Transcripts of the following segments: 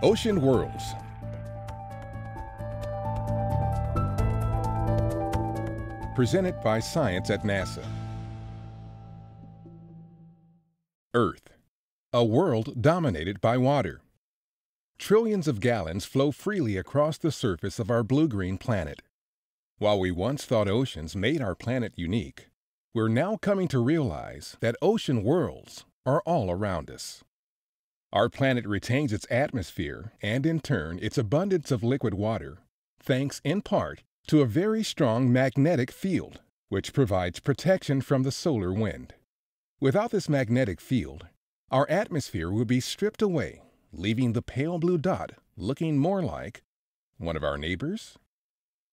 Ocean Worlds. Presented by Science at NASA. Earth, a world dominated by water. Trillions of gallons flow freely across the surface of our blue-green planet. While we once thought oceans made our planet unique, we're now coming to realize that ocean worlds are all around us. Our planet retains its atmosphere and, in turn, its abundance of liquid water, thanks in part to a very strong magnetic field, which provides protection from the solar wind. Without this magnetic field, our atmosphere would be stripped away, leaving the pale blue dot looking more like one of our neighbors.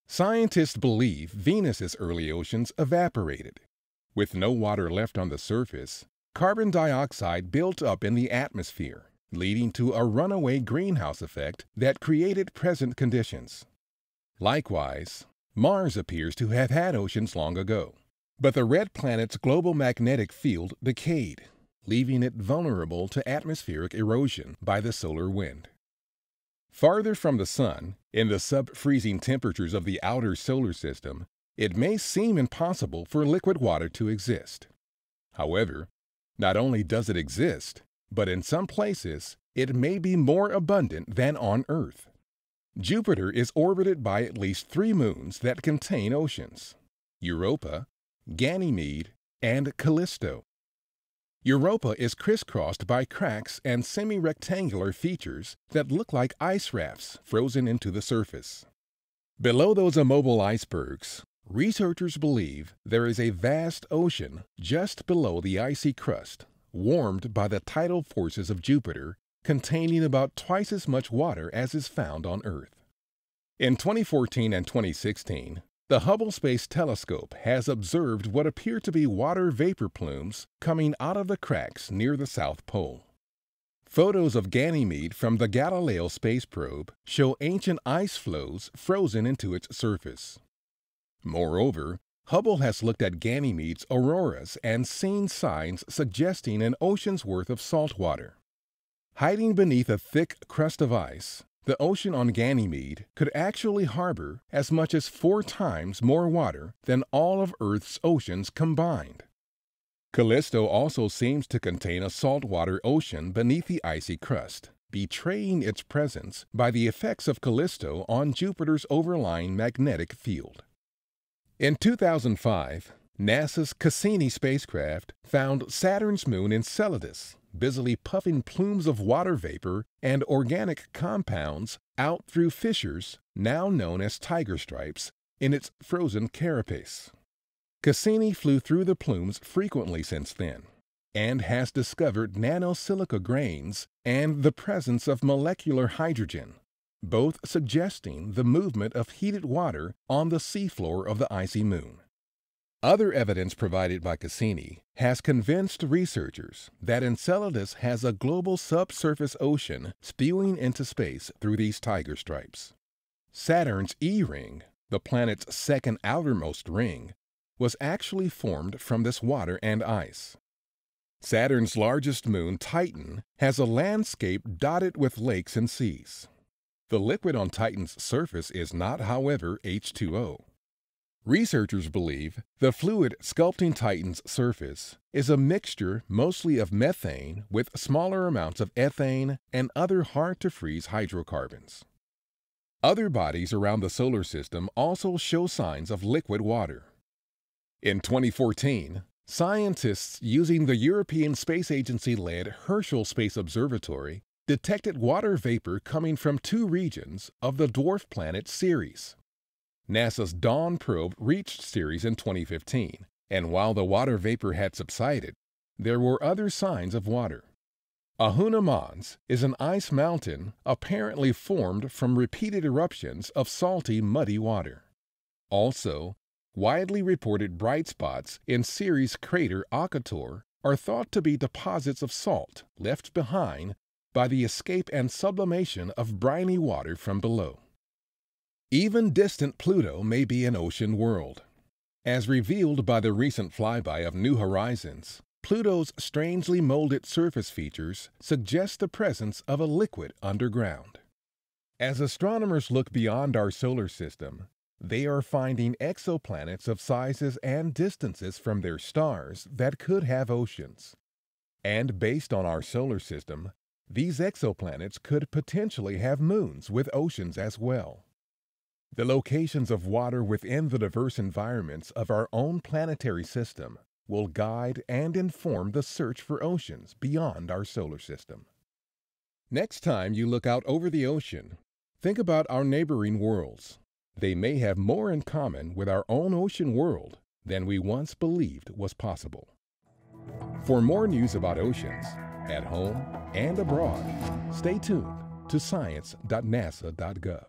Scientists believe Venus's early oceans evaporated. With no water left on the surface, carbon dioxide built up in the atmosphere, leading to a runaway greenhouse effect that created present conditions. Likewise, Mars appears to have had oceans long ago, but the red planet's global magnetic field decayed, leaving it vulnerable to atmospheric erosion by the solar wind. Farther from the Sun, in the sub-freezing temperatures of the outer solar system, it may seem impossible for liquid water to exist. However, not only does it exist, but in some places, it may be more abundant than on Earth. Jupiter is orbited by at least 3 moons that contain oceans: Europa, Ganymede, and Callisto. Europa is crisscrossed by cracks and semi-rectangular features that look like ice rafts frozen into the surface. Below those immobile icebergs, researchers believe there is a vast ocean just below the icy crust, warmed by the tidal forces of Jupiter, containing about twice as much water as is found on Earth. In 2014 and 2016, the Hubble Space Telescope has observed what appear to be water vapor plumes coming out of the cracks near the South Pole. Photos of Ganymede from the Galileo space probe show ancient ice floes frozen into its surface. Moreover, Hubble has looked at Ganymede's auroras and seen signs suggesting an ocean's worth of salt water. Hiding beneath a thick crust of ice, the ocean on Ganymede could actually harbor as much as 4 times more water than all of Earth's oceans combined. Callisto also seems to contain a saltwater ocean beneath the icy crust, betraying its presence by the effects of Callisto on Jupiter's overlying magnetic field. In 2005, NASA's Cassini spacecraft found Saturn's moon Enceladus busily puffing plumes of water vapor and organic compounds out through fissures, now known as tiger stripes, in its frozen carapace. Cassini flew through the plumes frequently since then, and has discovered nanosilica grains and the presence of molecular hydrogen, both suggesting the movement of heated water on the seafloor of the icy moon. Other evidence provided by Cassini has convinced researchers that Enceladus has a global subsurface ocean spewing into space through these tiger stripes. Saturn's E-ring, the planet's second outermost ring, was actually formed from this water and ice. Saturn's largest moon, Titan, has a landscape dotted with lakes and seas. The liquid on Titan's surface is not, however, H2O. Researchers believe the fluid sculpting Titan's surface is a mixture mostly of methane with smaller amounts of ethane and other hard-to-freeze hydrocarbons. Other bodies around the solar system also show signs of liquid water. In 2014, scientists using the European Space Agency-led Herschel Space Observatory detected water vapor coming from 2 regions of the dwarf planet Ceres. NASA's Dawn probe reached Ceres in 2015, and while the water vapor had subsided, there were other signs of water. Ahuna Mons is an ice mountain apparently formed from repeated eruptions of salty, muddy water. Also, widely reported bright spots in Ceres' crater Akator are thought to be deposits of salt left behind by the escape and sublimation of briny water from below. Even distant Pluto may be an ocean world. As revealed by the recent flyby of New Horizons, Pluto's strangely molded surface features suggest the presence of a liquid underground. As astronomers look beyond our solar system, they are finding exoplanets of sizes and distances from their stars that could have oceans. And based on our solar system, these exoplanets could potentially have moons with oceans as well. The locations of water within the diverse environments of our own planetary system will guide and inform the search for oceans beyond our solar system. Next time you look out over the ocean, think about our neighboring worlds. They may have more in common with our own ocean world than we once believed was possible. For more news about oceans, at home and abroad, stay tuned to science.nasa.gov.